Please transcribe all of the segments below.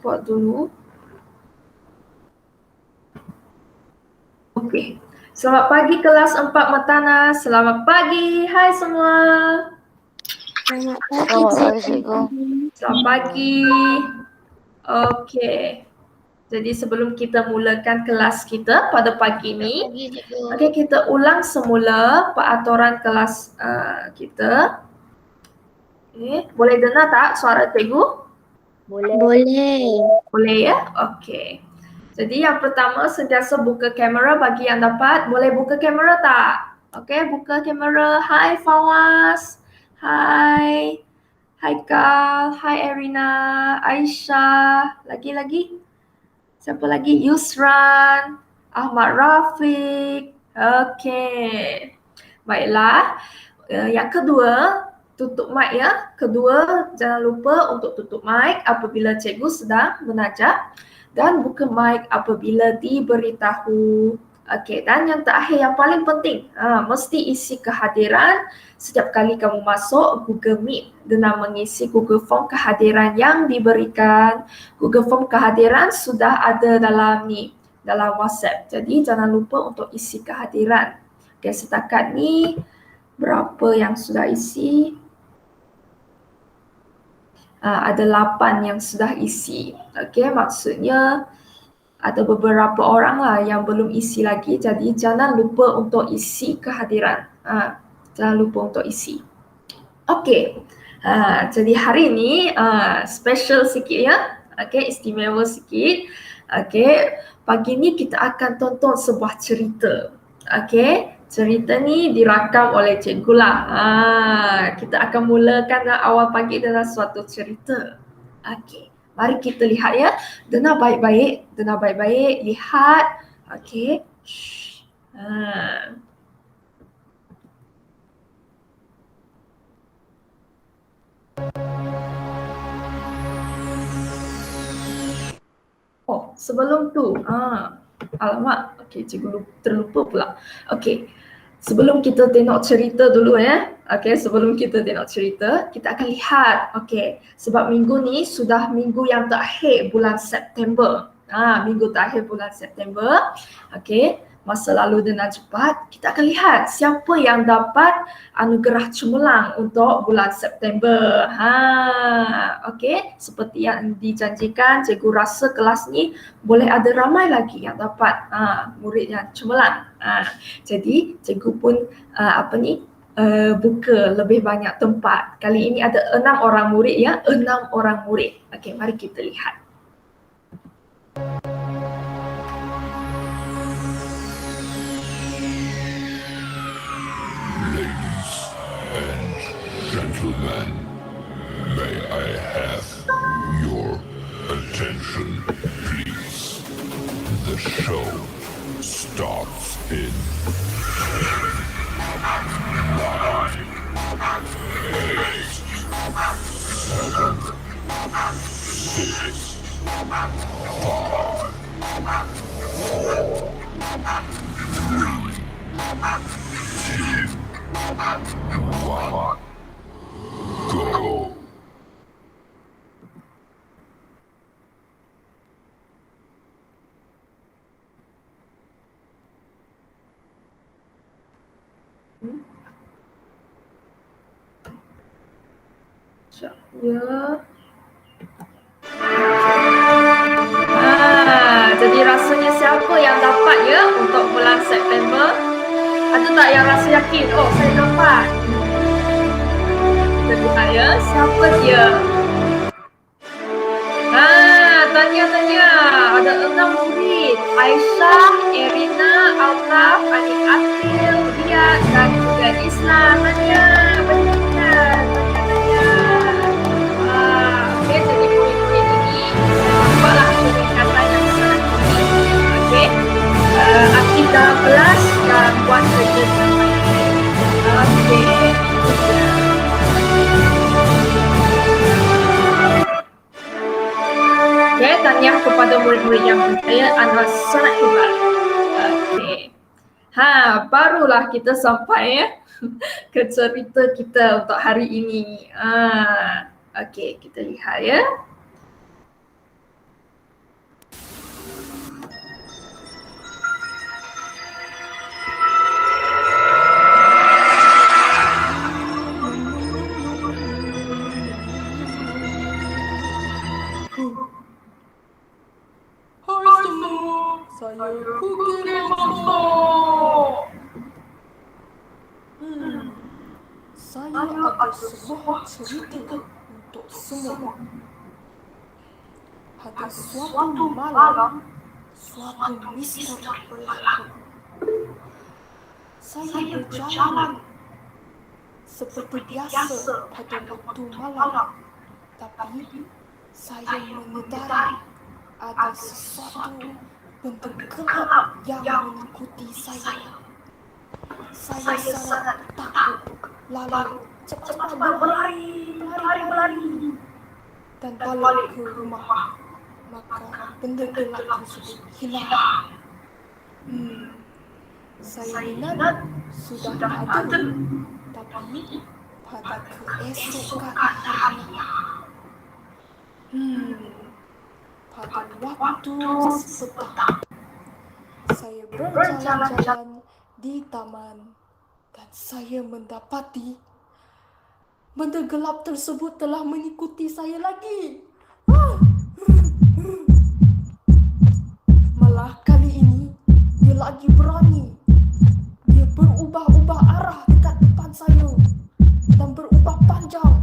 Buat dulu. Okey. Selamat pagi kelas 4 Matana. Selamat pagi. Hai semua. Selamat Selamat pagi, Cikgu. Selamat pagi. Okey. Jadi sebelum kita mulakan kelas kita pada pagi ni, okey, kita ulang semula peraturan kelas kita. Okey, boleh dengar tak suara cikgu? Boleh. Boleh ya? Okey. Jadi yang pertama sentiasa buka kamera bagi yang dapat. Boleh buka kamera tak? Okey, buka kamera. Hai Fawaz. Hai. Haikal. Hai Erina. Aisyah. Lagi? Siapa lagi? Yusran. Ahmad Rafiq. Okey. Baiklah. Yang kedua, tutup mic ya. Kedua, jangan lupa untuk tutup mic apabila cikgu sedang mengajar dan buka mic apabila diberitahu. Okey, dan yang terakhir yang paling penting, mesti isi kehadiran setiap kali kamu masuk Google Meet dengan mengisi Google Form kehadiran yang diberikan. Google Form kehadiran sudah ada dalam WhatsApp. Jadi jangan lupa untuk isi kehadiran. Okey, setakat ni berapa yang sudah isi? Ada 8 yang sudah isi. Okey, maksudnya ada beberapa orang lah yang belum isi lagi. Jadi jangan lupa untuk isi kehadiran. Jangan lupa untuk isi. Okey. Jadi hari ni special sikit ya. Okey, istimewa sikit. Okey, pagi ni kita akan tonton sebuah cerita. Okey, cerita ni dirakam oleh cikgu lah. Kita akan mulakan awal pagi dengan suatu cerita. Okey, mari kita lihat ya. Dengar baik-baik, lihat. Okey. Oh, sebelum tu, alamak, okey, cikgu terlupa pula. Okey, sebelum kita tengok cerita dulu ya. Okey, sebelum kita tengok cerita, kita akan lihat. Okey, sebab minggu ni sudah minggu yang terakhir bulan September. Minggu terakhir bulan September. Okey, masa lalu dengan cepat. Kita akan lihat siapa yang dapat anugerah cemerlang untuk bulan September. Okey, seperti yang dijanjikan, cikgu rasa kelas ni boleh ada ramai lagi yang dapat murid yang cemerlang. Jadi cikgu pun buka lebih banyak tempat. Kali ini ada 6 orang murid ya, 6 orang murid. Okey, mari kita lihat. Ladies and gentlemen, may I have your attention, please? The show starts in 9, 8, 7, 6, 5, 4, 3, 2, 1, go. Ya. Jadi rasanya siapa yang dapat ya untuk bulan September? Ada tak yang rasa yakin? Oh, saya dapat. Kita lihat ya, siapa dia? Tanya. Ada 6 murid. Aisyah, Erina, Altaf, Anik Akil, Riyad dan juga Islam. Tanya. Okey, jadi murid-murid ini nampaklah peningkatan yang sangat tinggi. Okey. Aktif dalam kelas dan buat kerja dengan baik. Okey. Okey, tahniah kepada murid-murid yang berjaya, anda sangat hebat. Okey. Barulah kita sampai ya ke cerita kita untuk hari ini. Okey, kita lihat ya. Hai semua, saya Cookie Monster. Saya ada sebuah cerita untuk semua. Ada suatu malam, suatu misteri berlaku. Saya berjalan seperti biasa pada waktu malam, tapi saya menyedari ada sesuatu benda gelap yang mengikuti saya. Saya sangat takut, lalu cepat-cepat berlari dan balik ke rumah. Maka benda gelap tersebut hilang. Saya ingat sudah ada, tapi pada keesokan harinya, pada waktu petang, saya berjalan-jalan di taman dan saya mendapati benda gelap tersebut telah mengikuti saya lagi. Malah kali ini dia lagi berani. Dia berubah-ubah arah dekat depan saya dan berubah panjang.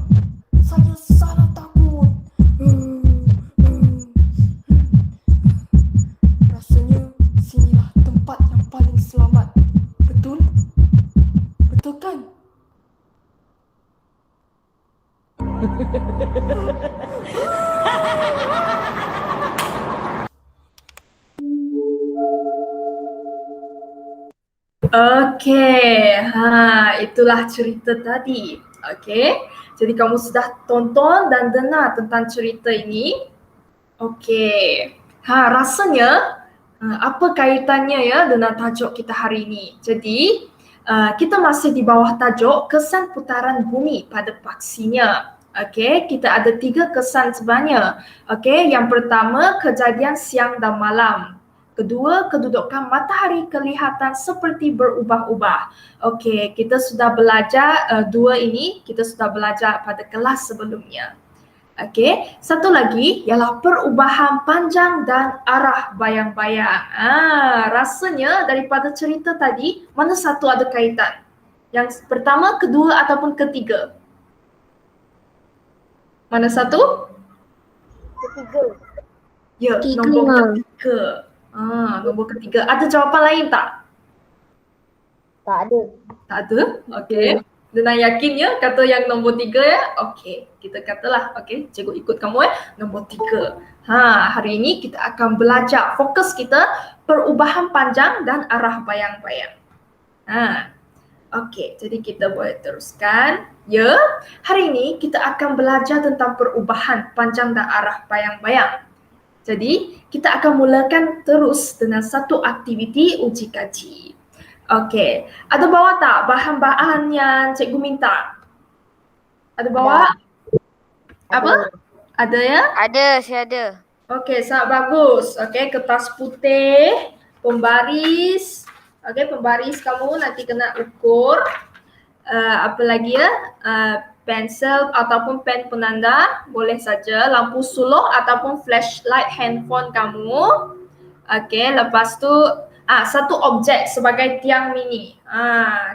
Saya sangat takut. Rasanya sinilah tempat yang paling selamat. Betul? Betul kan? Okey, itulah cerita tadi. Okey, jadi kamu sudah tonton dan dengar tentang cerita ini. Okey, rasanya apa kaitannya ya dengan tajuk kita hari ini? Jadi, kita masih di bawah tajuk kesan putaran bumi pada paksinya. Okey, kita ada 3 kesan sebenarnya. Okey, yang pertama kejadian siang dan malam. Kedua, kedudukan matahari kelihatan seperti berubah-ubah. Okey, kita sudah belajar dua ini, kita sudah belajar pada kelas sebelumnya. Okey, satu lagi ialah perubahan panjang dan arah bayang-bayang. Rasanya daripada cerita tadi, mana satu ada kaitan? Yang pertama, kedua ataupun ketiga? Mana satu? Ketiga. Ya, nombor ketiga. Nombor ketiga. Ada jawapan lain tak? Tak ada. Tak ada? Okey. Dengan yakin ya kata yang nombor 3 ya? Okey, kita katalah. Okey, cikgu ikut kamu nombor 3. Hari ini kita akan belajar fokus kita perubahan panjang dan arah bayang-bayang. Okey, jadi kita boleh teruskan. Ya, hari ini kita akan belajar tentang perubahan panjang dan arah bayang-bayang. Jadi, kita akan mulakan terus dengan satu aktiviti uji kaji. Okey, ada bawa tak bahan-bahan yang cikgu minta? Ada bawa? Apa? Ada ya? Ada, saya ada. Okey, sangat bagus. Okey, kertas putih, pembaris. Okey, pembaris kamu nanti kena ukur. Apa lagi ya? Pensel ataupun pen penanda boleh saja, lampu suluh ataupun flashlight handphone kamu. Okey, lepas tu satu objek sebagai tiang mini.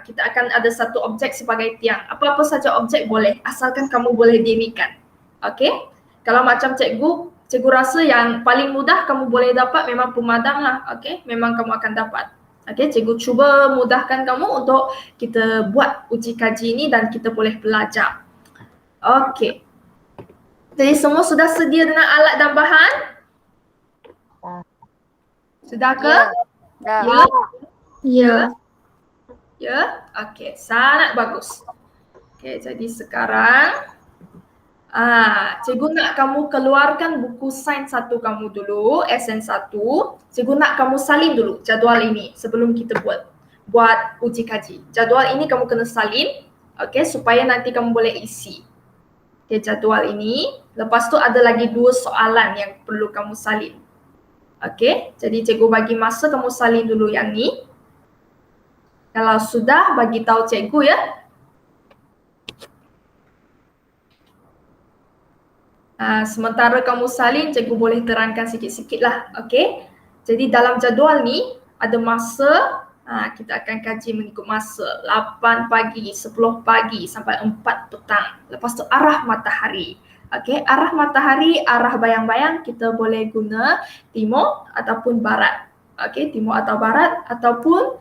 Kita akan ada satu objek sebagai tiang. Apa-apa saja objek boleh, asalkan kamu boleh dirikan. Okey? Kalau macam cikgu rasa yang paling mudah kamu boleh dapat memang pemadam lah. Okey? Memang kamu akan dapat. Okey, cikgu cuba mudahkan kamu untuk kita buat uji kaji ini dan kita boleh belajar. Okey. Jadi semua sudah sedia dengan alat dan bahan? Sudah ke? Dah. Ya. Ya. Ya. Okey, sangat bagus. Okey, jadi sekarang cikgu nak kamu keluarkan buku sains 1 kamu dulu, SN1. Cikgu nak kamu salin dulu jadual ini sebelum kita buat uji kaji. Jadual ini kamu kena salin, okey, supaya nanti kamu boleh isi. Okey, jadual ini. Lepas tu ada lagi 2 soalan yang perlu kamu salin. Okey, jadi cikgu bagi masa kamu salin dulu yang ni. Kalau sudah, bagi tahu cikgu ya. Sementara kamu salin, cikgu boleh terangkan sikit-sikit lah. Okay? Jadi dalam jadual ni ada masa, kita akan kaji mengikut masa 8 pagi, 10 pagi sampai 4 petang. Lepas tu arah matahari. Okay? Arah matahari, arah bayang-bayang kita boleh guna timur ataupun barat. Okay? Timur atau barat ataupun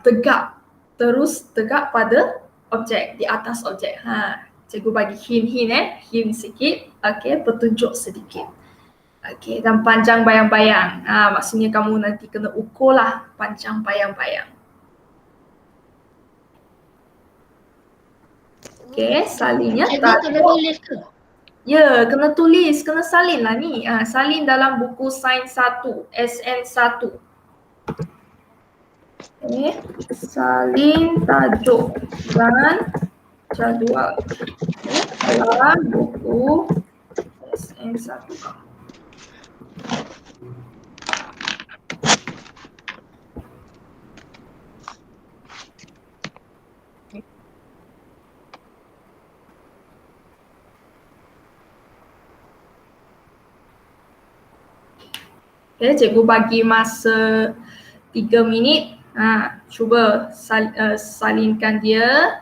tegak. Terus tegak pada objek, di atas objek. Cikgu bagi hint sikit, petunjuk sedikit. Dan panjang bayang-bayang. Maksudnya kamu nanti kena ukur lah panjang bayang-bayang. Salinnya tak. Kena tulis ke? Ya, kena tulis, kena salin lah ni. Salin dalam buku Sains 1, SN1. Salin tajuk dan jadual dalam buku SN1. Cikgu bagi masa 3 minit. Cuba salinkan dia.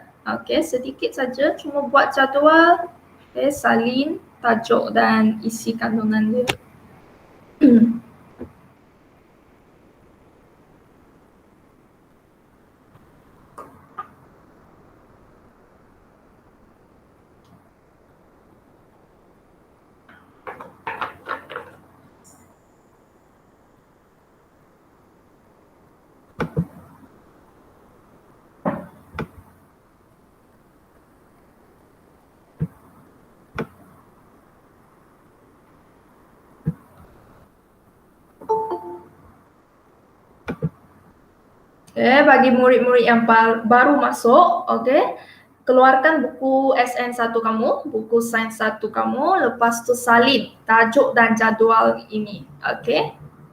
Sedikit saja, cuma buat jadual. Salin tajuk dan isi kandungan dia. Bagi murid-murid yang baru masuk, keluarkan buku SN1 kamu, buku Sains 1 kamu, lepas tu salin tajuk dan jadual ini.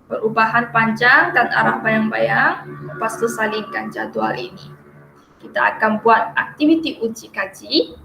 Perubahan panjang dan arah bayang-bayang, lepas tu salinkan jadual ini. Kita akan buat aktiviti uji kaji.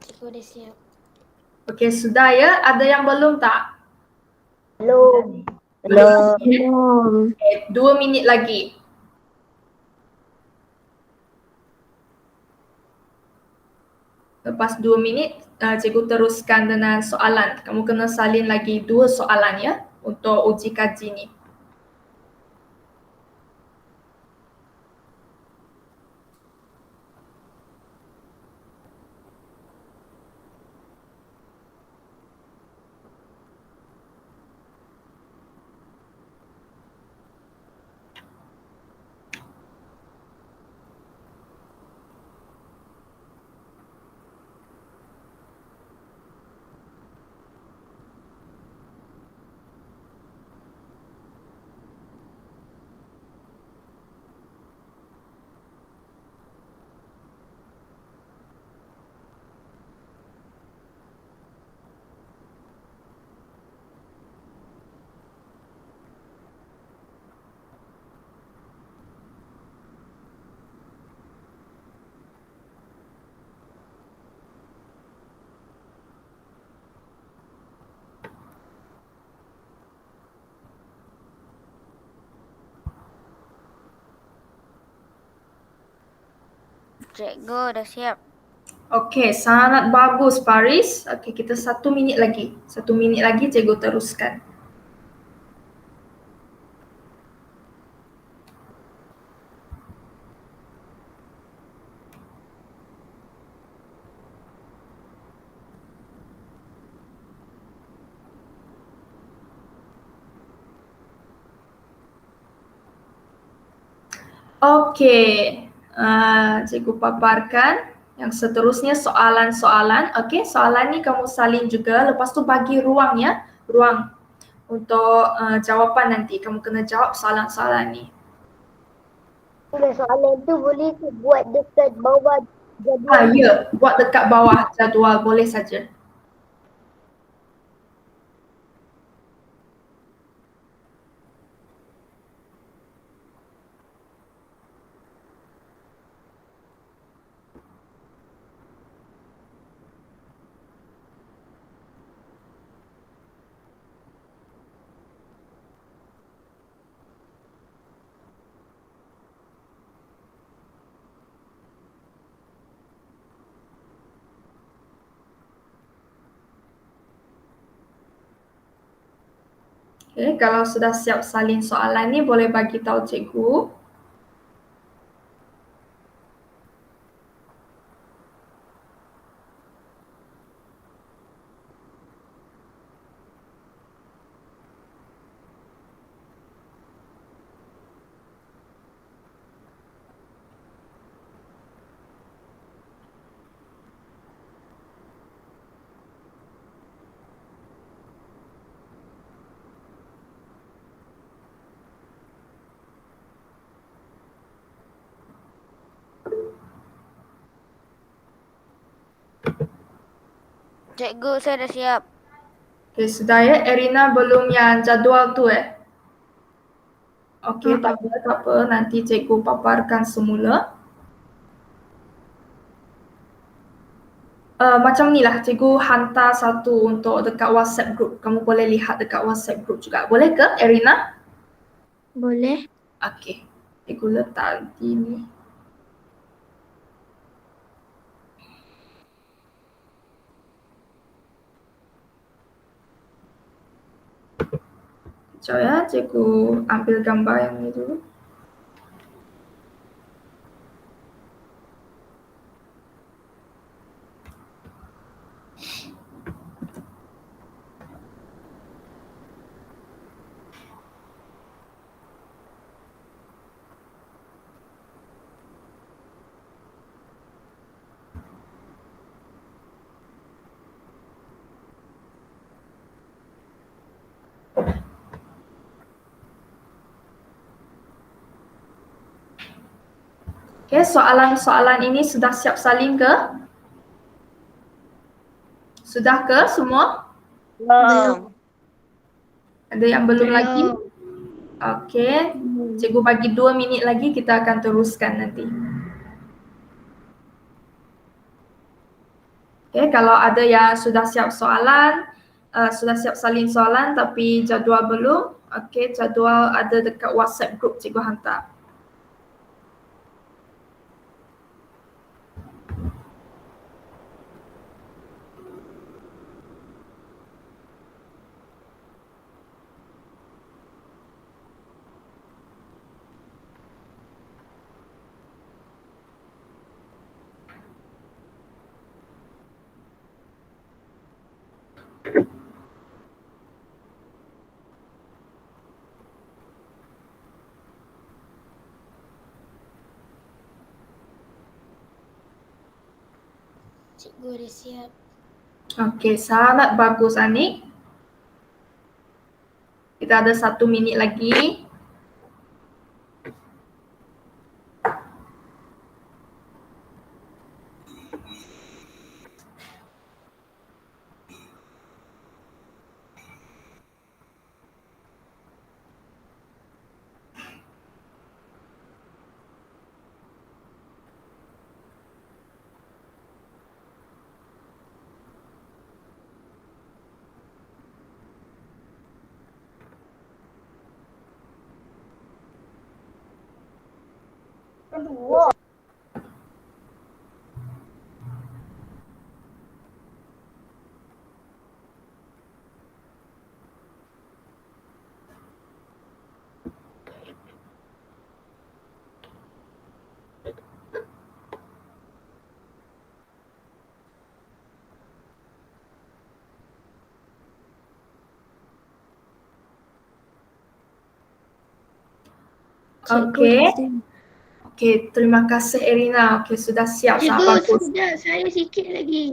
Cikgu dah siap. Okey, sudah ya? Ada yang belum tak? Belum. Belum. 2 minit lagi. Lepas 2 minit, cikgu teruskan dengan soalan. Kamu kena salin lagi 2 soalan ya untuk uji kaji ni. Cikgu dah siap. Okey, sangat bagus Paris. Okey, kita 1 minit lagi. 1 minit lagi cikgu teruskan. Okey, cikgu paparkan yang seterusnya soalan-soalan. Okey, soalan ni kamu salin juga. Lepas tu bagi ruang ya, ruang untuk jawapan nanti. Kamu kena jawab soalan-soalan ni. Soalan tu boleh tu buat dekat bawah jadual. Ya, buat dekat bawah jadual boleh saja. Okay, kalau sudah siap salin soalan ni boleh bagi tahu cikgu. Cikgu, saya dah siap. Okay, sudah ya. Erina belum yang jadual tu Okey, tak apa, tak apa. Nanti cikgu paparkan semula. Macam ni lah, cikgu hantar satu untuk dekat WhatsApp group. Kamu boleh lihat dekat WhatsApp group juga. Boleh ke, Erina? Boleh. Okey, cikgu letak di ni. Sekejap ya, cikgu ambil gambar yang ni dulu. Okay, soalan-soalan ini sudah siap salin ke? Sudah ke semua? Belum. Ada yang belum lagi? Okey, cikgu bagi 2 minit lagi kita akan teruskan nanti. Okay, kalau ada yang sudah siap soalan, sudah siap salin soalan tapi jadual belum, okey, jadual ada dekat WhatsApp group cikgu hantar. Cikgu dah siap. Okey, sangat bagus Anik. Kita ada 1 minit lagi. Okey. Okey, terima kasih Erina. Okey, sudah siap. Sangat Cikgu, bagus. sudah. Saya sikit lagi.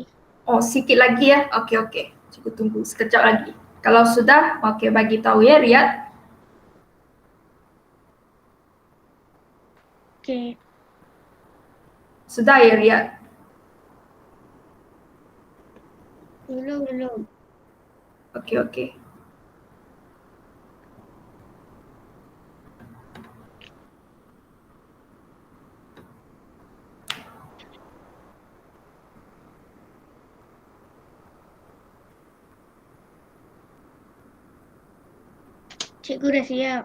Oh, sikit lagi ya. Okey. Cikgu tunggu sekejap lagi. Kalau sudah, okey bagi tahu ya Riyad. Okey. Sudah ya Riyad. Belum. Okey. Cikgu dah siap.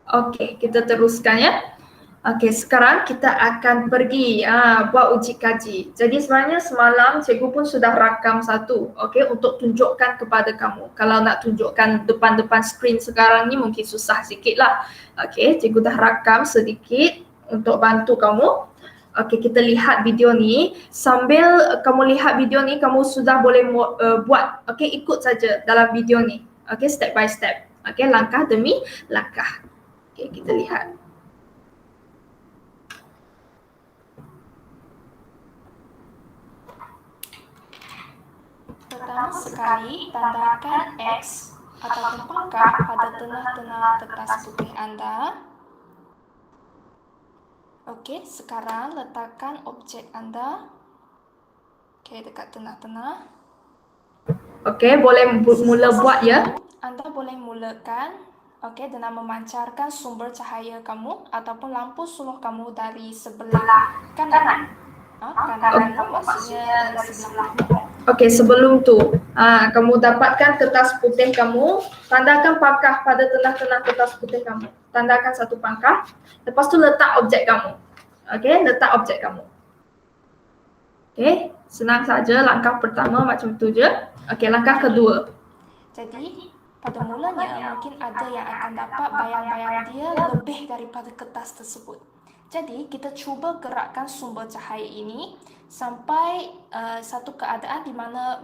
Okey, kita teruskan ya. Okey, sekarang kita akan pergi buat uji kaji. Jadi sebenarnya semalam cikgu pun sudah rakam satu, okey, untuk tunjukkan kepada kamu. Kalau nak tunjukkan depan-depan skrin sekarang ni mungkin susah sikit lah. Okey, cikgu dah rakam sedikit untuk bantu kamu. Okey, kita lihat video ni. Sambil kamu lihat video ni, kamu sudah boleh buat. Okey, ikut saja dalam video ni. Okey, step by step. Okey, langkah demi langkah. Okey, kita lihat. Pertama sekali, tandakan X atau pangkah pada tengah-tengah kertas putih anda. Okey, sekarang letakkan objek anda. Okey, dekat tengah-tengah. Okey, boleh mula buat ya. Anda boleh mulakan dengan memancarkan sumber cahaya kamu ataupun lampu suluh kamu dari sebelah kanan. Kanan maksudnya dari sebelah kanan. Okey, sebelum tu, kamu dapatkan kertas putih kamu, tandakan pangkah pada tengah-tengah kertas putih kamu. Tandakan satu pangkah, lepas tu letak objek kamu. Okey, letak objek kamu. Okey, senang saja langkah pertama macam tu je. Okey, langkah kedua. Jadi, pada mulanya mungkin ada yang akan dapat bayang-bayang dia lebih daripada kertas tersebut. Jadi, kita cuba gerakkan sumber cahaya ini sampai satu keadaan di mana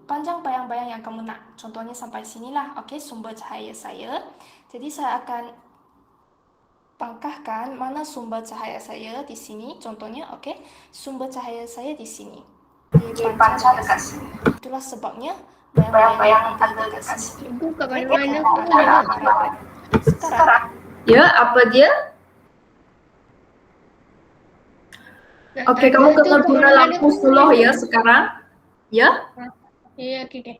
panjang bayang-bayang yang kamu nak. Contohnya sampai sinilah, okey, sumber cahaya saya. Jadi, saya akan pangkahkan mana sumber cahaya saya di sini. Contohnya, okey, sumber cahaya saya di sini. Dia pancar dekat sini. Itulah sebabnya bayang-bayang ada dekat sini. Cikgu kat mana-mana pun ada. Sekarang, ya, apa dia? Okey, kamu kena guna lampu suluh ya sekarang. Ya? Ya, okey.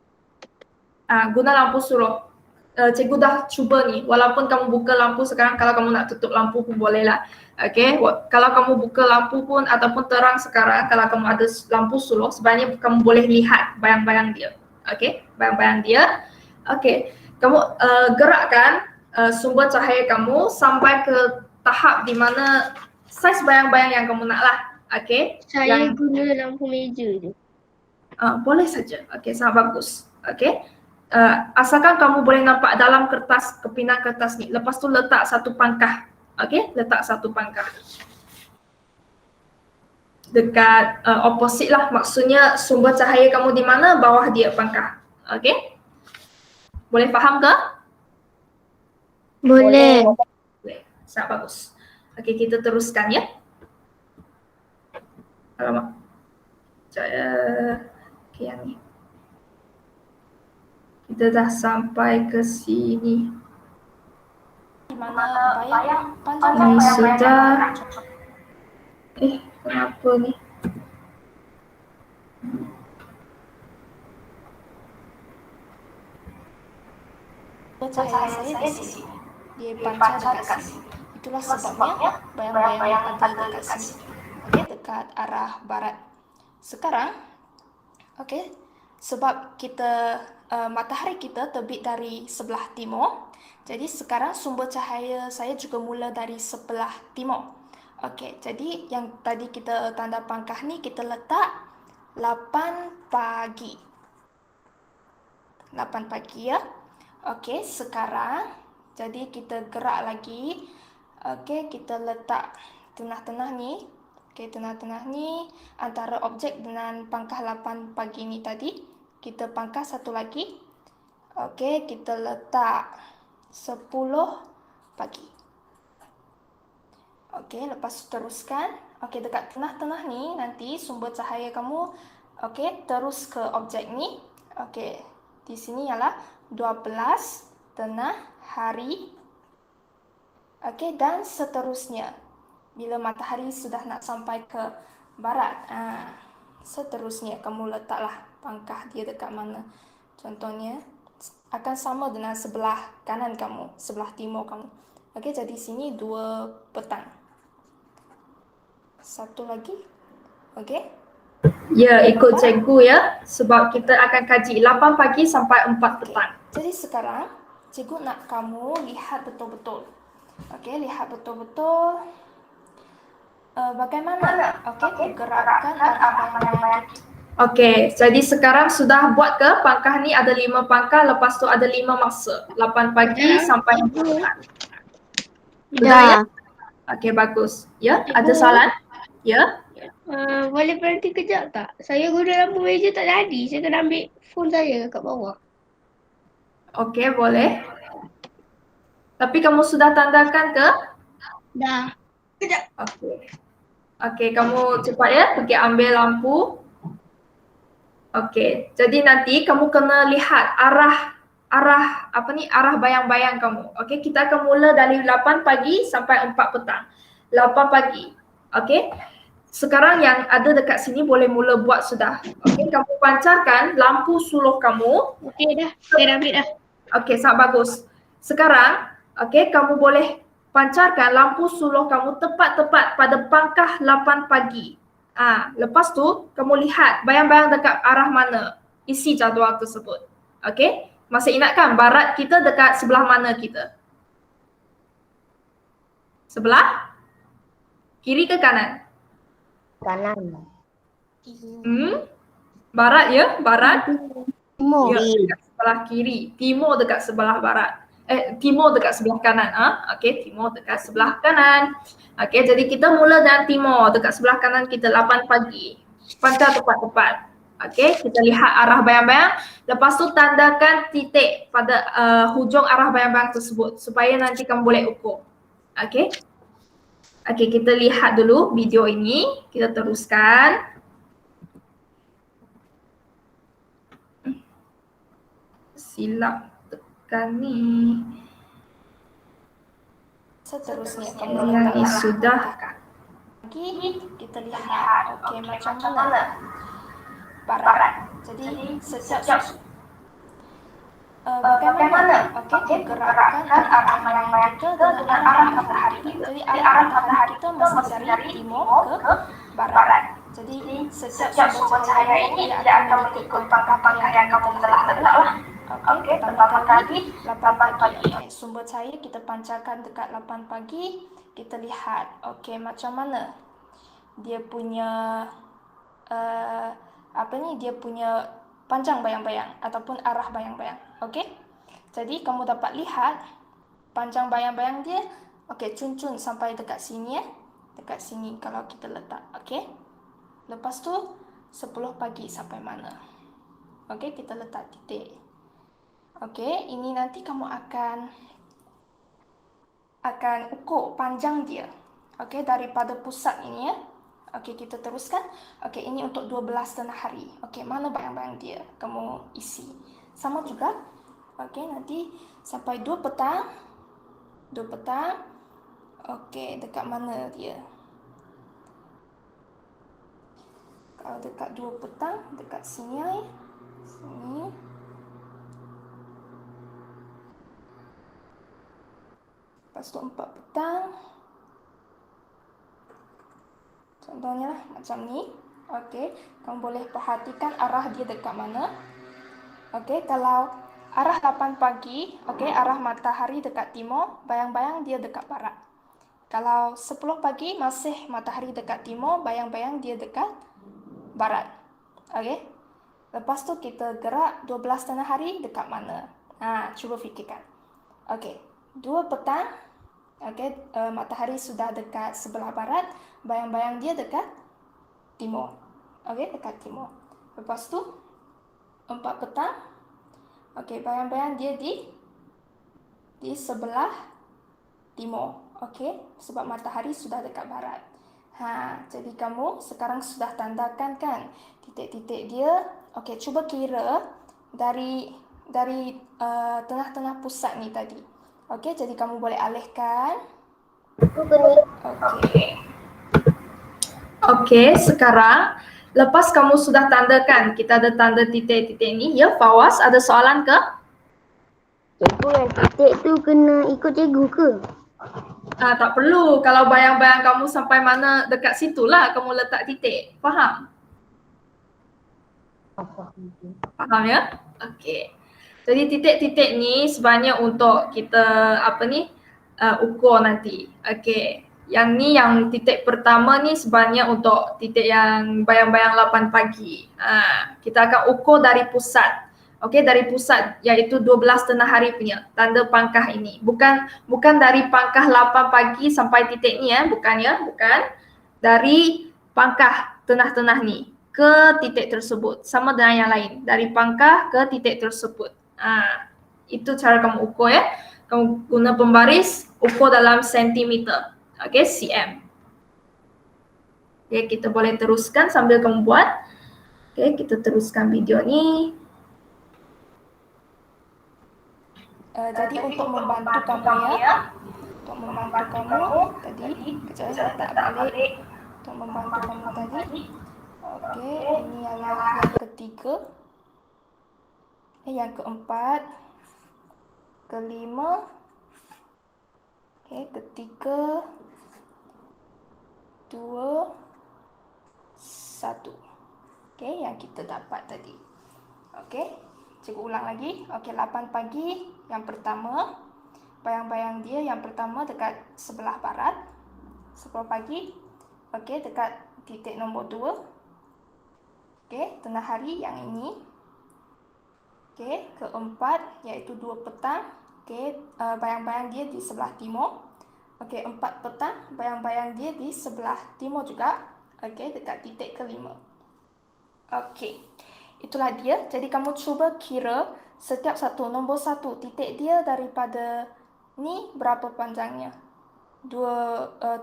Guna lampu suluh. Cikgu dah cuba ni. Walaupun kamu buka lampu sekarang, kalau kamu nak tutup lampu pun boleh lah. Okey, kalau kamu buka lampu pun ataupun terang sekarang, kalau kamu ada lampu suluh, sebenarnya kamu boleh lihat bayang-bayang dia. Okey, bayang-bayang dia. Okey, kamu gerakkan sumber cahaya kamu sampai ke tahap di mana saiz bayang-bayang yang kamu nak lah. Okey. Saya guna lampu meja je. Boleh saja. Okey, sangat bagus. Okey. Asalkan kamu boleh nampak dalam kertas, kepingan kertas ni. Lepas tu letak satu pangkah. Okey, letak satu pangkah. Dekat opposite lah. Maksudnya sumber cahaya kamu di mana, bawah dia pangkah. Okey. Boleh faham ke? Boleh. Sangat bagus. Okey, kita teruskan ya. Alamak. Okey, yang ni. Kita dah sampai ke sini. Di mana bayang panjang ni sudah. Kenapa ni? Cahaya saya di sini. Dia pancar dekat sini. Itulah sebabnya bayang-bayang ada dekat sini. Okey, dekat arah barat. Sekarang, okey, sebab kita matahari kita terbit dari sebelah timur. Jadi sekarang sumber cahaya saya juga mula dari sebelah timur. Okey, jadi yang tadi kita tanda pangkah ni kita letak 8 pagi. 8 pagi ya. Okey, sekarang jadi kita gerak lagi. Okey, kita letak tengah-tengah ni. Okey, tengah-tengah ni antara objek dengan pangkah 8 pagi ni tadi. Kita pangkah satu lagi. Okey, kita letak 10 pagi. Okey, lepas tu teruskan. Okey, dekat tengah-tengah ni nanti sumber cahaya kamu okey, terus ke objek ni. Okey, di sini ialah 12 tengah hari. Okey, dan seterusnya. Bila matahari sudah nak sampai ke barat, seterusnya kamu letaklah pangkah dia dekat mana. Contohnya akan sama dengan sebelah kanan kamu, sebelah timur kamu. Okey, jadi sini 2 petang. Satu lagi. Okey. Ya, ikut cikgu ya. Sebab kita akan kaji 8 pagi sampai 4 petang. Jadi sekarang cikgu nak kamu lihat betul-betul. Okey, lihat betul-betul. Bagaimana? Okey, gerakkan arah bayang-bayang kita. Okey, jadi sekarang sudah buat ke pangkah ni ada 5 pangkah, lepas tu ada 5 masa. 8 pagi sampai 4 petang. Sudah ya? Okey, bagus. Ya, ada soalan? Ya? Boleh berhenti kejap tak? Saya guna lampu meja tak jadi. Saya kena ambil phone saya kat bawah. Okey, boleh. Tapi kamu sudah tandakan ke? Dah. Okey. Okey, kamu cepat ya pergi ambil lampu. Okey, jadi nanti kamu kena lihat arah bayang-bayang kamu. Okey, kita akan mula dari 8 pagi sampai 4 petang. 8 pagi. Okey. Sekarang yang ada dekat sini boleh mula buat sudah. Okey, kamu pancarkan lampu suluh kamu. Okey dah. Saya dah ambil dah. Okey, sangat bagus. Sekarang, okey, kamu boleh pancarkan lampu suluh kamu tepat-tepat pada pangkah 8 pagi. Lepas tu, kamu lihat bayang-bayang dekat arah mana isi jadual tersebut. Okey? Masih ingat kan barat kita dekat sebelah mana kita? Sebelah? Kiri ke kanan? Kanan. Barat ya? Barat? Timur. Ya, dekat sebelah kiri. Timur dekat sebelah barat. Timur dekat sebelah kanan. Okey, timur dekat sebelah kanan. Okey, jadi kita mula dengan timur dekat sebelah kanan kita 8 pagi. Pancar tepat-tepat. Okey, kita lihat arah bayang-bayang. Lepas tu tandakan titik pada hujung arah bayang-bayang tersebut supaya nanti kamu boleh ukur. Okey. Okey, kita lihat dulu video ini. Kita teruskan. Silap tekan ni. Seterusnya kamu Yang ini letaklah sudah. lagi kita lihat okey macam mana barat. Jadi setiap bagaimana okey gerakkan arah bayang-bayang kita dengan arah matahari. Jadi arah matahari kita mesti dari timur ke barat. Jadi setiap sumber cahaya ini tidak akan mengikut pangkah-pangkah yang kamu telah letaklah. Okey, tambahkan lagi 8 pagi. Okay, sumber cahaya kita pancarkan dekat 8 pagi. Kita lihat okey macam mana dia punya dia punya panjang bayang-bayang ataupun arah bayang-bayang. Okey. Jadi kamu dapat lihat panjang bayang-bayang dia. Okey, cun-cun sampai dekat sini ya. Dekat sini kalau kita letak. Okey. Lepas tu 10 pagi sampai mana? Okey, kita letak titik. Okey, ini nanti kamu akan ukur panjang dia. Okey, daripada pusat ini ya. Okey, kita teruskan. Okey, ini untuk 12 tengah hari. Okey, mana bayang-bayang dia? Kamu isi. Sama juga. Okey, nanti sampai 2 petang. 2 petang. Okey, dekat mana dia? Kalau dekat 2 petang, dekat sini. Sini. Lepas tu 4 petang. Contohnya lah macam ni. Okey, kamu boleh perhatikan arah dia dekat mana. Okey, kalau arah 8 pagi, okey, arah matahari dekat timur, bayang-bayang dia dekat barat. Kalau 10 pagi masih matahari dekat timur, bayang-bayang dia dekat barat. Okey. Lepas tu kita gerak 12 tengah hari dekat mana? Cuba fikirkan. Okey, 2 petang. Okey, matahari sudah dekat sebelah barat, bayang-bayang dia dekat timur. Okey, dekat timur. Lepas tu 4 petang. Okey, bayang-bayang dia di sebelah timur. Okey, sebab matahari sudah dekat barat. Jadi kamu sekarang sudah tandakan kan titik-titik dia. Okey, cuba kira dari tengah-tengah pusat ni tadi. Okey, jadi kamu boleh alihkan. Okey. Okey, sekarang lepas kamu sudah tandakan, kita ada tanda titik-titik ni, ya Fawaz, ada soalan ke? Cikgu yang titik tu kena ikut cikgu ke? Tak perlu, kalau bayang-bayang kamu sampai mana dekat situlah kamu letak titik. Faham? Faham ya? Okey. Jadi titik-titik ni sebenarnya untuk kita ukur nanti. Okey. Yang ni yang titik pertama ni sebenarnya untuk titik yang bayang-bayang 8 pagi. Kita akan ukur dari pusat. Okey, dari pusat iaitu 12 tengah hari punya tanda pangkah ini. Bukan dari pangkah 8 pagi sampai titik ni bukan. Dari pangkah tengah-tengah ni ke titik tersebut. Sama dengan yang lain. Dari pangkah ke titik tersebut. Itu cara kamu ukur ya. Kamu guna pembaris, ukur dalam sentimeter. Okey, cm. Okey, kita boleh teruskan sambil kamu buat. Okey, kita teruskan video ni. Jadi untuk membantu kamu ya. Untuk membantu kamu tadi, kejap saya letak balik. Untuk membantu kamu tadi. Okey, ini ialah yang ketiga. Yang keempat. Kelima. Okey, ketiga. 2, 1. Okey, yang kita dapat tadi. Okey, cikgu ulang lagi. Okey, 8 pagi yang pertama. Bayang-bayang dia yang pertama dekat sebelah barat. 10 pagi. Okey, dekat titik nombor 2. Okey, tengah hari yang ini. Okey, keempat iaitu 2 petang. Okey, bayang-bayang dia di sebelah timur. Okey, 4 petang, bayang-bayang dia di sebelah timur juga. Okey, dekat titik kelima. Okey, itulah dia. Jadi kamu cuba kira setiap satu, nombor 1, titik dia daripada ni berapa panjangnya.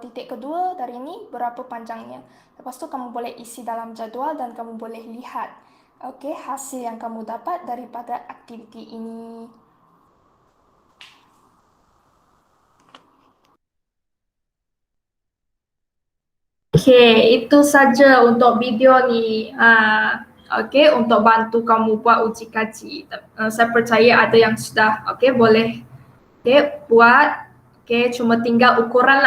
Titik kedua dari ni berapa panjangnya. Lepas tu kamu boleh isi dalam jadual dan kamu boleh lihat okey, hasil yang kamu dapat daripada aktiviti ini. Okey, itu saja untuk video ni. Okey, untuk bantu kamu buat uji kaji. Saya percaya ada yang sudah. Okey, boleh. Okey, buat. Okey, cuma tinggal ukuran.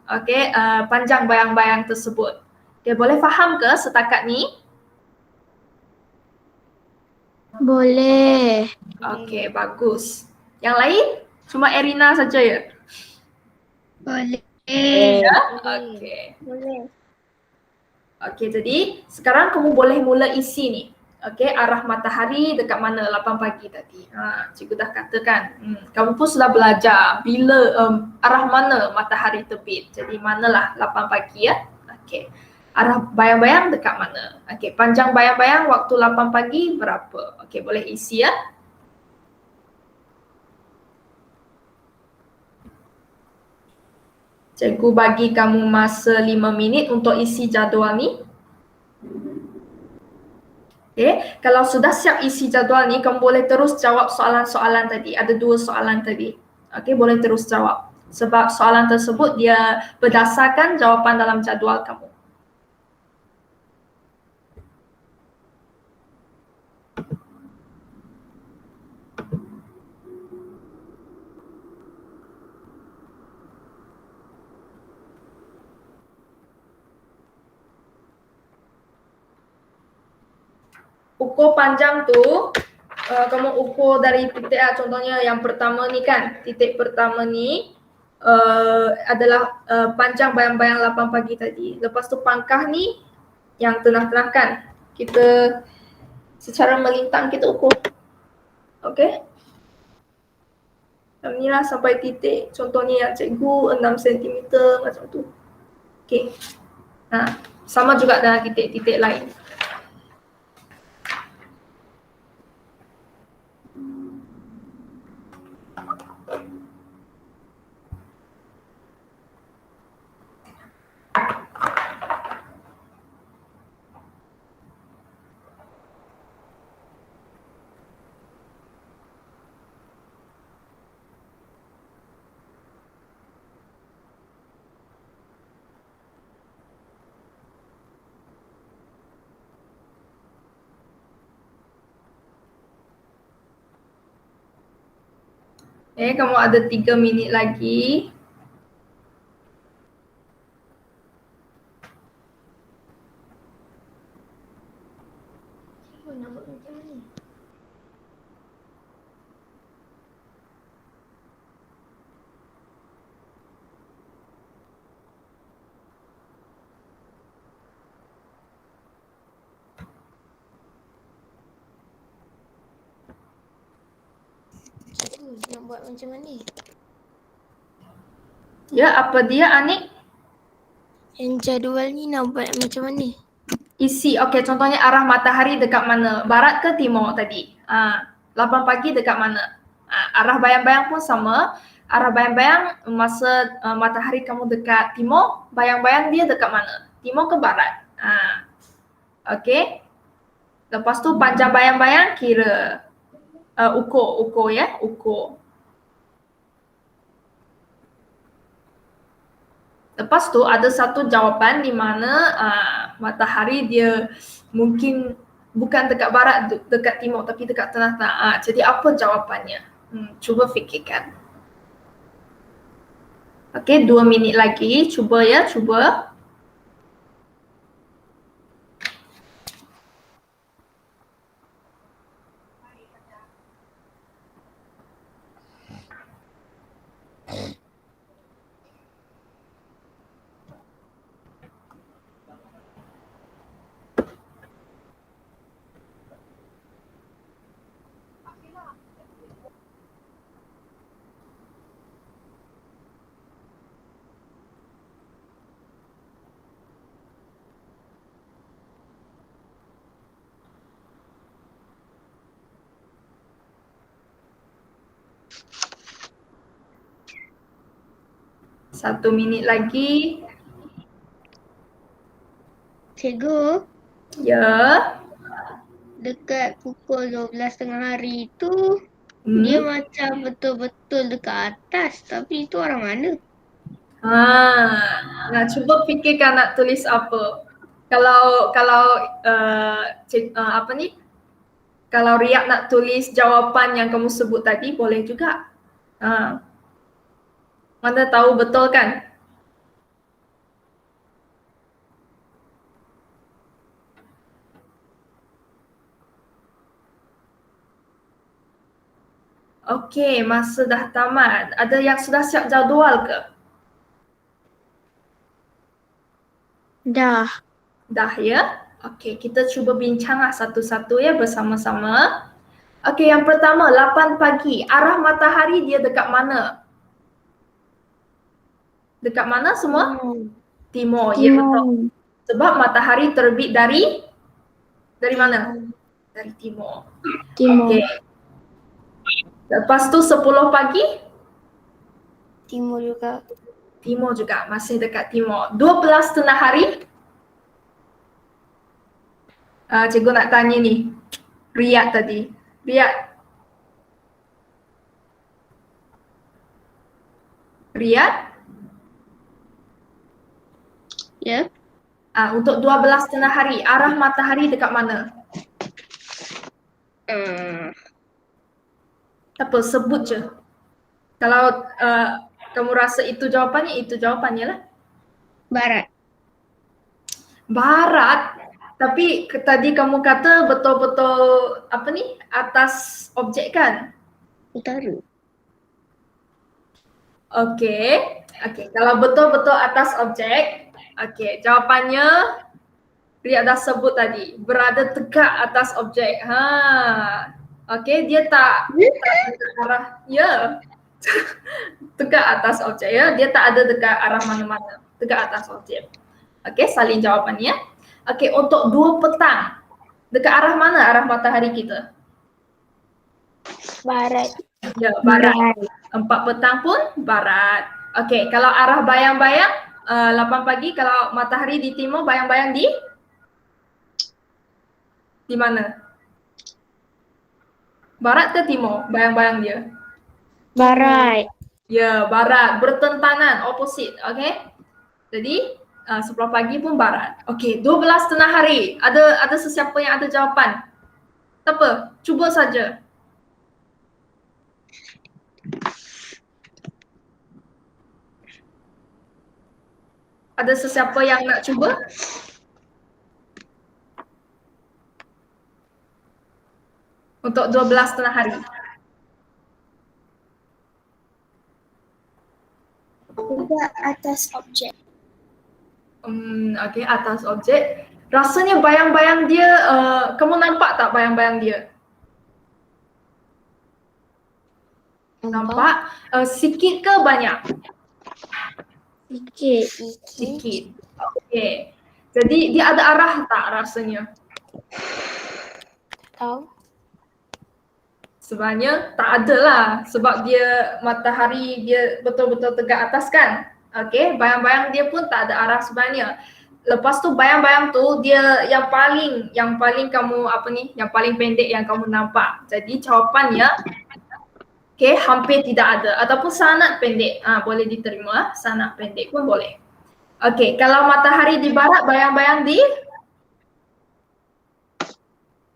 Okey, panjang bayang-bayang tersebut. Okey, boleh faham ke setakat ni? Boleh. Okey, bagus. Yang lain? Cuma Erina saja ya? Boleh. Ya? Okey. Boleh. Okey, jadi sekarang kamu boleh mula isi ni. Okey, arah matahari dekat mana 8 pagi tadi. Cikgu dah katakan. Kamu pun sudah belajar bila arah mana matahari terbit. Jadi manalah 8 pagi ya. Okey. Arah bayang-bayang dekat mana? Okey, panjang bayang-bayang waktu 8 pagi berapa? Okey, boleh isi ya. Cikgu bagi kamu masa 5 minit untuk isi jadual ni. Okay. Kalau sudah siap isi jadual ni, kamu boleh terus jawab soalan-soalan tadi. Ada 2 soalan tadi. Okay, boleh terus jawab. Sebab soalan tersebut dia berdasarkan jawapan dalam jadual kamu. Ukur panjang tu, kamu ukur dari titik contohnya yang pertama ni kan. Titik pertama ni adalah panjang bayang-bayang 8 pagi tadi. Lepas tu pangkah ni yang tengah-tengah kan. Kita secara melintang kita ukur. Okey. Inilah sampai titik contohnya yang cikgu 6 cm macam tu. Okey. Sama juga dengan titik-titik lain. Kamu ada 3 minit lagi. Nak buat macam mana? Cikgu, nak buat macam mana? Ya, apa dia Anik? Yang jadual ni nak buat macam mana? Isi, okey, contohnya arah matahari dekat mana? Barat ke timur tadi? 8 pagi dekat mana? Arah bayang-bayang pun sama. Arah bayang-bayang masa matahari kamu dekat timur, bayang-bayang dia dekat mana? Timur ke barat? Okey. Lepas tu panjang bayang-bayang kira ukur ya, ukur. Lepas tu ada satu jawapan di mana matahari dia mungkin bukan dekat barat, dekat timur tapi dekat tengah-tengah. Jadi apa jawapannya? Cuba fikirkan. Okey, 2 minit lagi. Cuba ya, cuba. Satu minit lagi. Cikgu, Ya. dekat pukul 12 tengah hari tu dia macam betul-betul dekat atas, tapi itu orang mana? Nah, cuba fikirkan nak tulis apa. Kalau apa ni? Kalau Riak nak tulis jawapan yang kamu sebut tadi boleh juga. Mana tahu betul kan? Okey, masa dah tamat. Ada yang sudah siap jadual ke? Dah. Dah ya? Okey, kita cuba bincanglah satu-satu ya bersama-sama. Okey, yang pertama 8 pagi. Arah matahari dia dekat mana? Dekat mana semua? Timur. Ya betul. Sebab matahari terbit dari mana? Dari timur. Timur. Okey. Lepas tu 10 pagi? Timur juga. Timur juga, masih dekat timur. 12 tengah hari? Cikgu nak tanya ni. Riak tadi. Riak. Riak? Ya. Untuk 12 tengah hari, arah matahari dekat mana? Apa, sebut je. Kalau kamu rasa itu jawapannya lah. Barat. Barat? Tapi tadi kamu kata betul-betul apa ni, atas objek kan? Utara. Okey. Kalau betul-betul atas objek, jawapannya Riak dah sebut tadi, berada tegak atas objek. Okey, dia tak dekat arah, ya. Tegak atas objek ya, dia tak ada dekat arah mana-mana, tegak atas objek. Okey, salin jawapannya. Okey, untuk 2 petang, dekat arah mana arah matahari kita? Barat. Ya, barat. 4 petang pun barat. Okey, kalau arah bayang-bayang 8 pagi, kalau matahari di timur, bayang-bayang di mana? Barat ke timur bayang-bayang dia? Barat. Ya, barat, bertentangan, opposite, okey? Jadi 10 pagi pun barat. Okey, 12 tengah hari. Ada sesiapa yang ada jawapan? Tak apa, cuba saja. Ada sesiapa yang nak cuba? Untuk 12 hari. Juga atas objek. Okey, atas objek. Rasanya bayang-bayang dia, kamu nampak tak bayang-bayang dia? Nampak? Sikit ke banyak? Sikit. Sikit. Okey. Jadi dia ada arah tak rasanya? Tahu. Sebenarnya tak ada lah sebab dia matahari dia betul-betul tegak atas kan. Okey, bayang-bayang dia pun tak ada arah sebenarnya. Lepas tu bayang-bayang tu dia yang paling kamu yang paling pendek yang kamu nampak. Jadi jawapannya okey, hampir tidak ada ataupun sangat pendek. Boleh diterima, sangat pendek pun boleh. Okey, kalau matahari di barat bayang-bayang di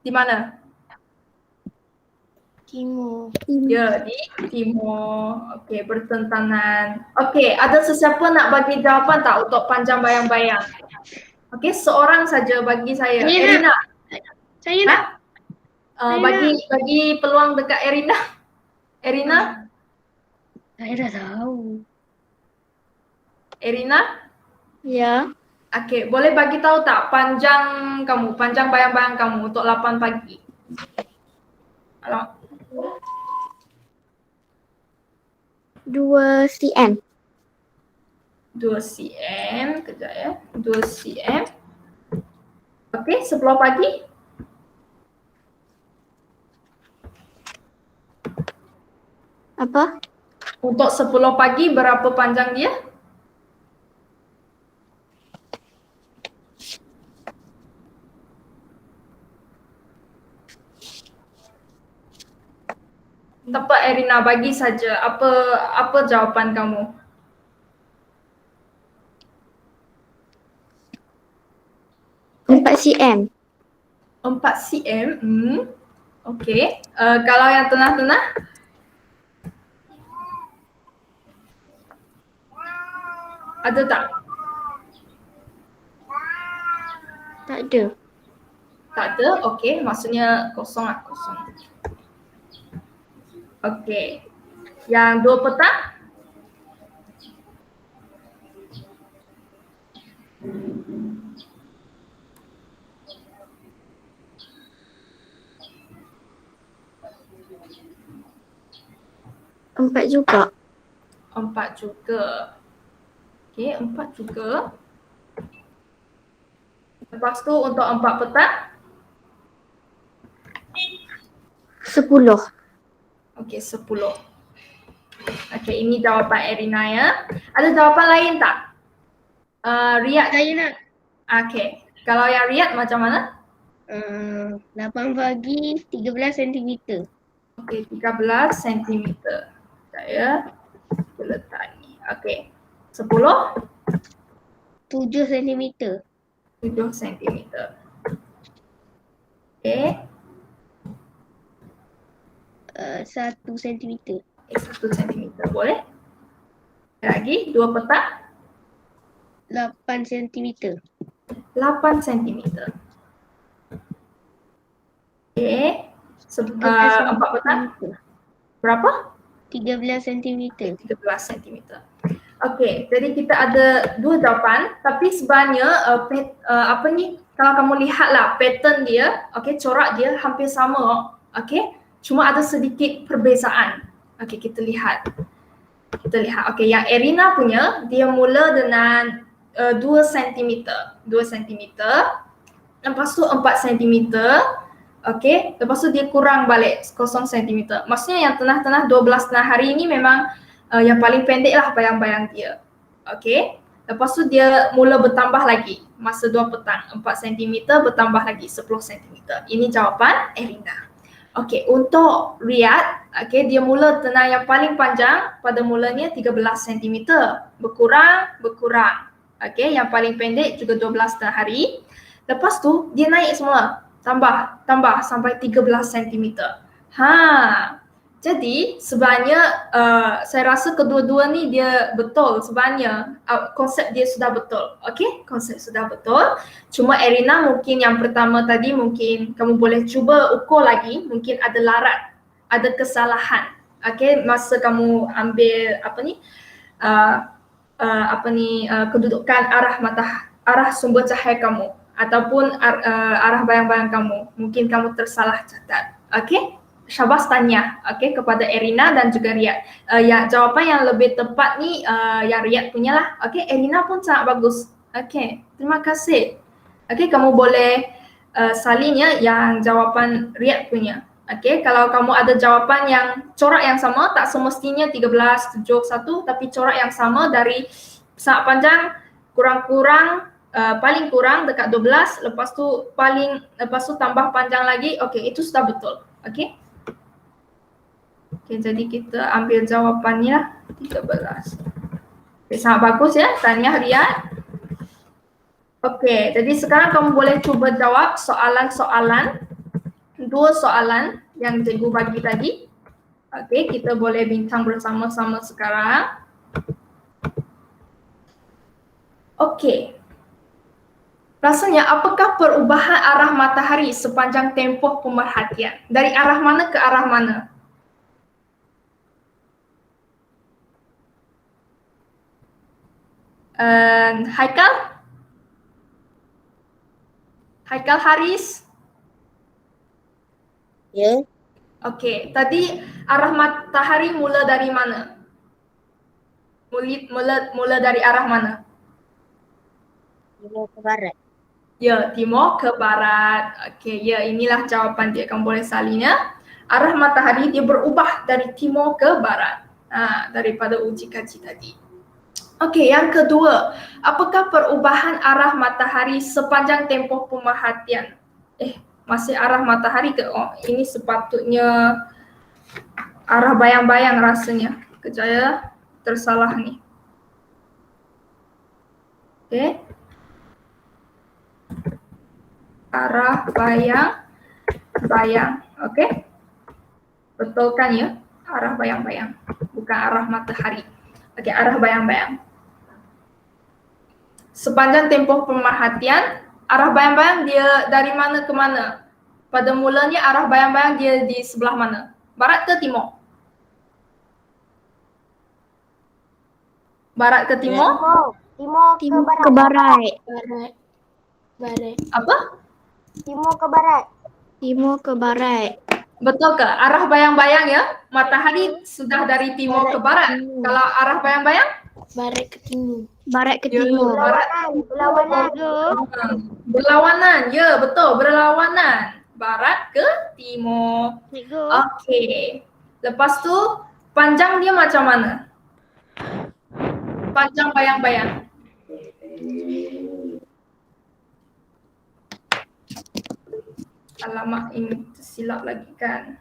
mana? Timur. Ya, di timur. Okey, bertentangan. Okey, ada sesiapa nak bagi jawapan tak untuk panjang bayang-bayang? Okey, seorang saja bagi saya. Saya Erina. Saya nak. Bagi peluang dekat Erina. Erina? Saya dah tahu. Erina? Ya. Okey, boleh bagi tahu tak panjang bayang-bayang kamu untuk 8 pagi? Alamak. 2 cm. 2 cm, kejap ya. 2 cm. Okey, 10 pagi. Apa? Untuk 10 pagi berapa panjang dia? Tepat Erina, bagi saja. Apa jawapan kamu? 4 cm. 4 cm. Okey. Kalau yang tengah-tengah? Ada tak? Tak ada. Tak ada. Okey, maksudnya kosong lah, kosong. Okey. Yang 2 petang? Empat juga. 4 juga. Okey, 4 juga. Lepas tu untuk 4 petang? 10. Okey, 10. Okey, ini jawapan Erina ya. Ada jawapan lain tak? Riyad. Saya nak. Okey. Kalau yang Riyad macam mana? 8 pagi 13 cm. Okey, 13 cm. Saya letak ni. Okey. 10? 7 cm. 7 cm. Okey. 1 cm. 1 cm. Boleh? Lagi, 2 petang? 8 cm. 8 cm. Okey. 4 petang? Berapa? 13 cm. 13 cm. Okey, jadi kita ada 2 jawapan tapi sebenarnya kalau kamu lihatlah pattern dia, okey, corak dia hampir sama, okey. Cuma ada sedikit perbezaan. Okey, kita lihat. Okey, yang Erina punya dia mula dengan 2 cm. 2 cm. Lepas tu 4 cm. Okey, lepas tu dia kurang balik 0 cm. Maksudnya yang tengah-tengah 12 hari ini memang yang paling pendek lah bayang-bayang dia. Okey, lepas tu dia mula bertambah lagi masa 2 petang. 4 cm bertambah lagi 10 cm. Ini jawapan Erina. Okey, untuk Riyad, okey, dia mula tenang yang paling panjang pada mulanya 13 cm. Berkurang. Okey, yang paling pendek juga 12 hari. Lepas tu dia naik semua. Tambah sampai 13 cm. Jadi sebenarnya saya rasa kedua-dua ni dia betul sebenarnya. Konsep dia sudah betul. Okey, konsep sudah betul. Cuma Erina mungkin yang pertama tadi mungkin kamu boleh cuba ukur lagi, mungkin ada larat, ada kesalahan. Okey, masa kamu ambil kedudukan arah sumber cahaya kamu ataupun arah bayang-bayang kamu. Mungkin kamu tersalah catat. Okey? Syabas tanya kepada Erina dan juga Riyad. Jawapan yang lebih tepat ni yang Riyad punya lah. Okey, Erina pun sangat bagus. Okey, terima kasih. Okey, kamu boleh salin ya yang jawapan Riyad punya. Okey, kalau kamu ada jawapan yang corak yang sama, tak semestinya 13, 7, 1, tapi corak yang sama dari sangat panjang, kurang-kurang, paling kurang dekat 12, lepas tu tambah panjang lagi. Okey, itu sudah betul. Okey. Okey, jadi kita ambil jawapannya 13. Okey, sangat bagus ya, tahniah Riyad. Okey, jadi sekarang kamu boleh cuba jawab soalan-soalan, 2 soalan yang cikgu bagi tadi. Okey, kita boleh bincang bersama-sama sekarang. Okey. Rasanya apakah perubahan arah matahari sepanjang tempoh pemerhatian? Dari arah mana ke arah mana? Haikal Haris? Ya. Okey, tadi arah matahari mula dari mana? Mula dari arah mana? Timur ke barat. Ya, timur ke barat. Okey, ya, inilah jawapan dia. Kamu boleh salin ya. Arah matahari dia berubah dari timur ke barat. Daripada uji kaji tadi. Okey, yang kedua, apakah perubahan arah matahari sepanjang tempoh pemerhatian? Masih arah matahari ke? Oh, ini sepatutnya arah bayang-bayang rasanya. Kejap ya, tersalah ni. Okey. Arah bayang-bayang. Okey. Betul kan ya? Arah bayang-bayang, bukan arah matahari. Okey, arah bayang-bayang. Sepanjang tempoh pemerhatian, arah bayang-bayang dia dari mana ke mana? Pada mulanya arah bayang-bayang dia di sebelah mana? Barat ke timur? Barat ke timur? Timur ke Timur barat. ke barat. Barat. Apa? Timur ke barat. Timur ke barat. Betul ke? Arah bayang-bayang ya? Matahari sudah dari timur ke barat. Kalau arah bayang-bayang? Barat ke timur. Barat ke Ya, timur. barat. Berlawanan. Berlawanan, ya betul, berlawanan. Barat ke timur. Cikgu. Okey. Lepas tu, panjang dia macam mana? Panjang bayang-bayang. Alamak, ini tersilap lagi kan.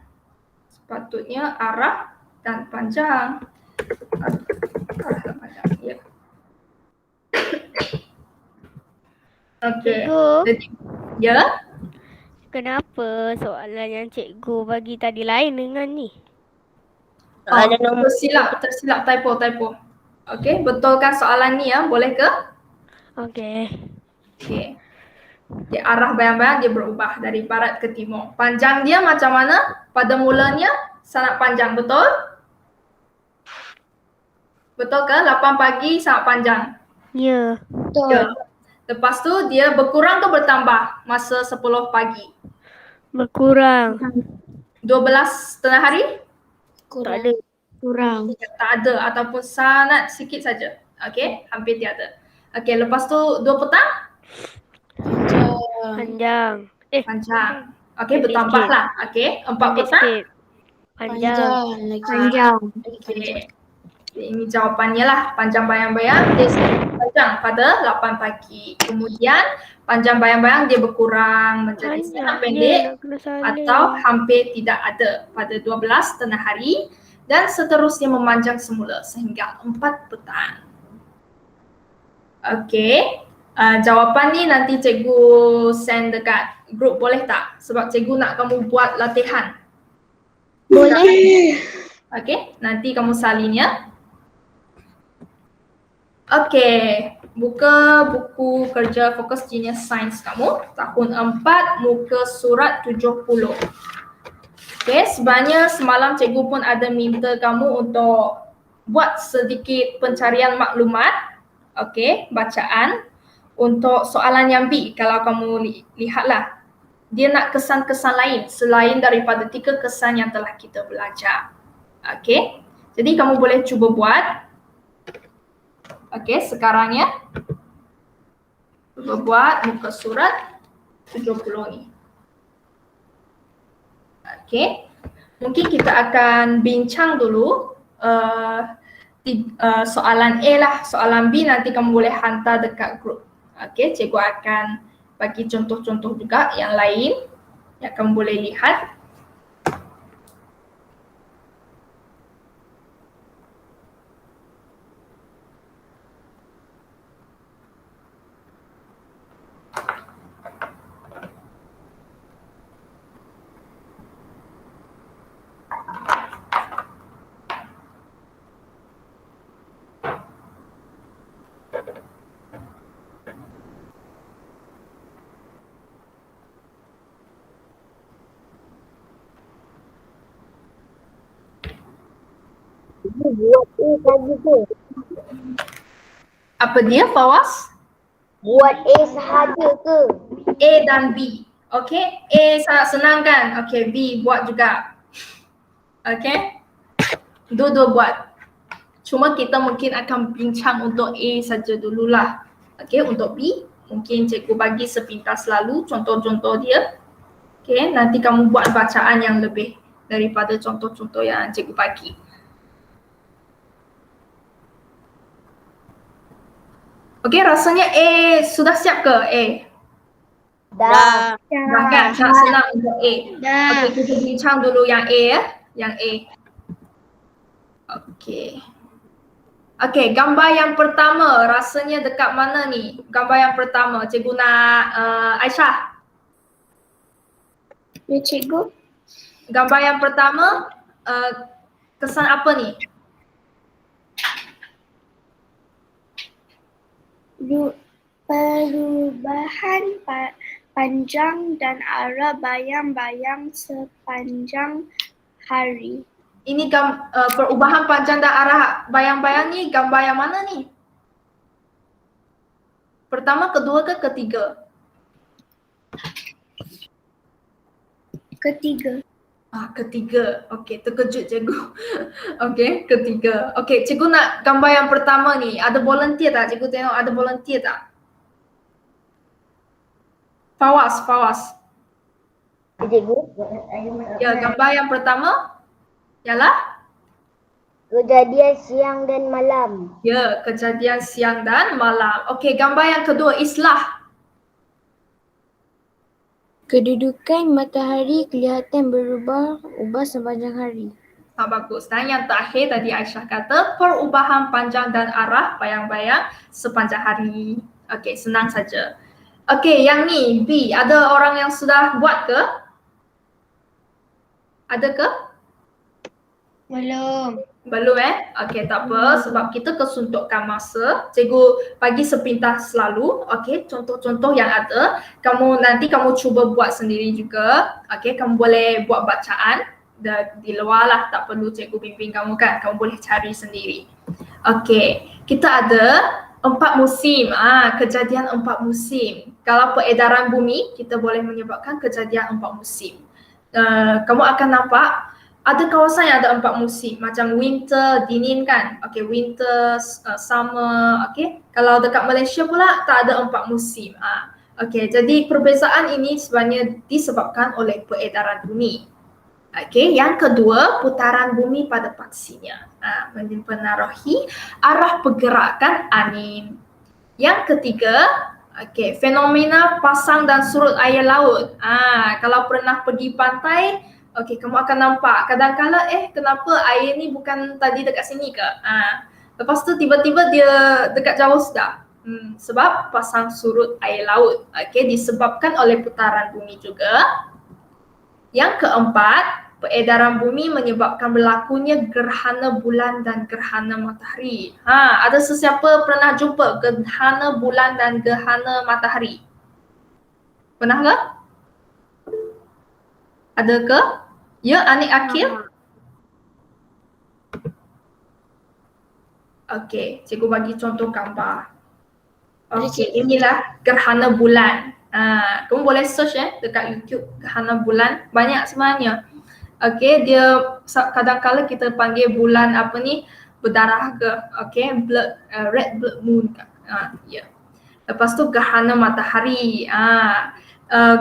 Sepatutnya arah dan panjang. Arah dan panjang, ya. Okey. Cikgu. Jadi, ya. Kenapa soalan yang cikgu bagi tadi lain dengan ni? Tersilap typo. Okey, betulkan soalan ni ya, boleh ke? Okey. Okey. Okay, arah bayang-bayang dia berubah dari barat ke timur. Panjang dia macam mana? Pada mulanya sangat panjang, betul? Betul ke? 8 pagi sangat panjang. Ya. Ya. Lepas tu dia berkurang ke bertambah masa 10 pagi? Berkurang. 12 setengah hari? Tak ada. Kurang. Tak ada ataupun sangat sikit saja. Okey, hampir tiada. Okey, lepas tu 2 petang? Panjang. Panjang. Okey, Pendek bertambahlah. Okey, 4 petang? Sikit. Panjang. Panjang. Okey. Ini jawapannya lah, panjang bayang-bayang dia panjang pada 8 pagi. Kemudian panjang bayang-bayang dia berkurang menjadi sangat pendek atau hampir tidak ada pada 12 setengah hari dan seterusnya memanjang semula sehingga 4 petang. Okey. Jawapan ni nanti cikgu send dekat grup boleh tak? Sebab cikgu nak kamu buat latihan. Boleh. Okey, nanti kamu salin ya. Okey, buka buku kerja fokus Genius Science kamu tahun 4 muka surat 70. Okey, sebenarnya semalam cikgu pun ada minta kamu untuk buat sedikit pencarian maklumat, okey, bacaan untuk soalan yang B. Kalau kamu lihatlah, dia nak kesan-kesan lain selain daripada 3 kesan yang telah kita belajar. Okey, jadi kamu boleh cuba buat. Okey, sekarang ya. Cuba buat muka surat 70 ni. Okey, mungkin kita akan bincang dulu soalan A lah. Soalan B nanti kamu boleh hantar dekat grup. Okey, cikgu akan bagi contoh-contoh juga yang lain yang kamu boleh lihat. Buat A saja ke? Apa dia, Fawaz? Buat A sahaja ke? A dan B. Okey, A sangat senang kan? Okey, B buat juga. Okey, dua-dua buat. Cuma kita mungkin akan bincang untuk A saja dululah. Okey, untuk B mungkin cikgu bagi sepintas lalu contoh-contoh dia. Okey, nanti kamu buat bacaan yang lebih daripada contoh-contoh yang cikgu bagi. Okey, rasanya A sudah siap ke A? Dah. Dah kan? Sangat senang untuk A. Dah. Okey, kita bincang dulu yang A ya. Yang A. Okey. Okey, gambar yang pertama rasanya dekat mana ni? Gambar yang pertama, cikgu nak Aisyah. Ya, cikgu. Gambar yang pertama kesan apa ni? Perubahan panjang dan arah bayang-bayang sepanjang hari. Ini perubahan panjang dan arah bayang-bayang ni gambar yang mana ni? Pertama, kedua ke ketiga? Ketiga. Ketiga. Okey, terkejut cikgu. Okey, ketiga. Okey, cikgu nak gambar yang pertama ni. Ada volunteer tak? Cikgu tengok ada volunteer tak? Fawaz. Cikgu. Ya, gambar yang pertama ialah Kejadian siang dan malam. ya, kejadian siang dan malam. Okey, gambar yang kedua Islah. Kedudukan matahari kelihatan berubah sepanjang hari. Bagus. Dan yang terakhir tadi Aisyah kata perubahan panjang dan arah bayang-bayang sepanjang hari. Okey, senang saja. Okey, yang ni B. Ada orang yang sudah buat ke? Ada ke? Belum Okey, tak apa sebab kita kesuntukkan masa. Cikgu bagi sepintas selalu. Okey, contoh-contoh yang ada. Nanti kamu cuba buat sendiri juga. Okey, kamu boleh buat bacaan di luar lah. Tak perlu cikgu bimbing kamu kan. Kamu boleh cari sendiri. Okey, kita ada 4 musim. Kejadian 4 musim. Kalau peredaran bumi, kita boleh menyebabkan kejadian 4 musim. Kamu akan nampak ada kawasan yang ada 4 musim, macam winter, dingin kan? Okey, winter, summer, okey. Kalau dekat Malaysia pula tak ada 4 musim. Okey, jadi perbezaan ini sebenarnya disebabkan oleh peredaran bumi. Okey, yang kedua, putaran bumi pada paksinya. Mempengaruhi arah pergerakan angin. Yang ketiga, okey, fenomena pasang dan surut air laut. Kalau pernah pergi pantai, okey, kamu akan nampak kadang-kala kenapa air ni bukan tadi dekat sini ke? Lepas tu tiba-tiba dia dekat jauh sudah. Sebab pasang surut air laut. Okey, disebabkan oleh putaran bumi juga. Yang keempat, Peredaran bumi menyebabkan berlakunya gerhana bulan dan gerhana matahari. Ada sesiapa pernah jumpa gerhana bulan dan gerhana matahari? Pernah ke? Ada ke? Ya, Anik Akil? Okey, cikgu bagi contoh gambar. Okey, inilah gerhana bulan. Kamu boleh search dekat YouTube gerhana bulan. Banyak sebenarnya. Okey, dia kadang-kala kita panggil bulan apa ni? Berdarah ke. Okey, red blood moon ke. Ya. Lepas tu gerhana matahari.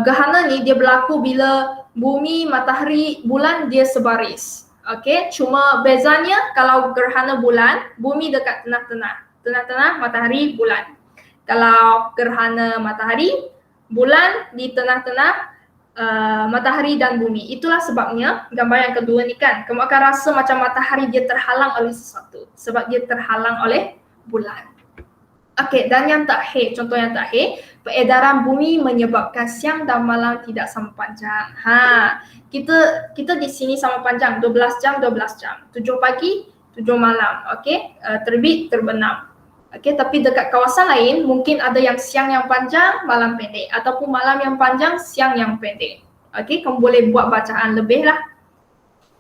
Gerhana ni dia berlaku bila bumi, matahari, bulan dia sebaris. Okey, cuma bezanya kalau gerhana bulan, bumi dekat tengah-tengah. Tengah-tengah, matahari, bulan. Kalau gerhana matahari, bulan di tengah-tengah matahari dan bumi. Itulah sebabnya gambar yang kedua ni kan, kamu akan rasa macam matahari dia terhalang oleh sesuatu sebab dia terhalang oleh bulan. Okey, dan yang terakhir, contoh yang terakhir, peredaran bumi menyebabkan siang dan malam tidak sama panjang. Kita di sini sama panjang 12 jam 12 jam. 7 pagi, 7 malam. Okey, terbit, terbenam. Okey, tapi dekat kawasan lain mungkin ada yang siang yang panjang, malam pendek, ataupun malam yang panjang, siang yang pendek. Okey, kamu boleh buat bacaan lebih lah.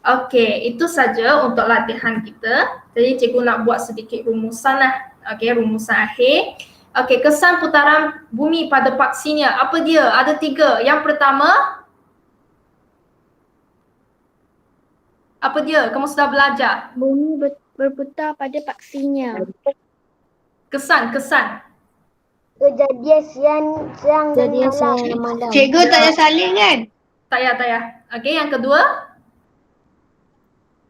Okey, itu saja untuk latihan kita. Jadi cikgu nak buat sedikit rumusan lah. Okey, rumusan akhir. Okey, kesan putaran bumi pada paksinya. Apa dia? Ada 3. Yang pertama, apa dia? Kamu sudah belajar. Bumi berputar pada paksinya. Kesan. Kejadian siang dan Jadi malam. saya malam. Cikgu tak payah salin kan? Tak payah. Okey, yang kedua,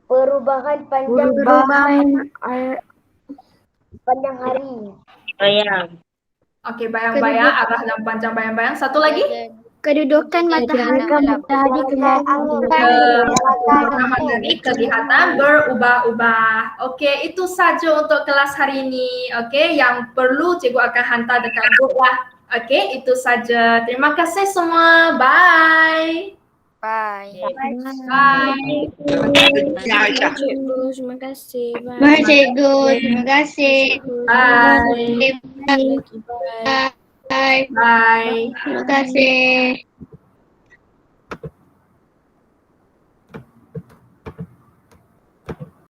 Perubahan panjang panjang hari. okey, bayang-bayang, arah dan panjang bayang-bayang. Satu lagi? Kedudukan matahari Matahari kelihatan berubah-ubah. Okey, itu saja untuk kelas hari ini. Okey, yang perlu cikgu akan hantar dekat group lah. Okey, itu saja. Terima kasih semua. Bye. Bye. Bye. Terima kasih. Baik cikgu, terima kasih. Bye. Bye. Bye. Terima kasih.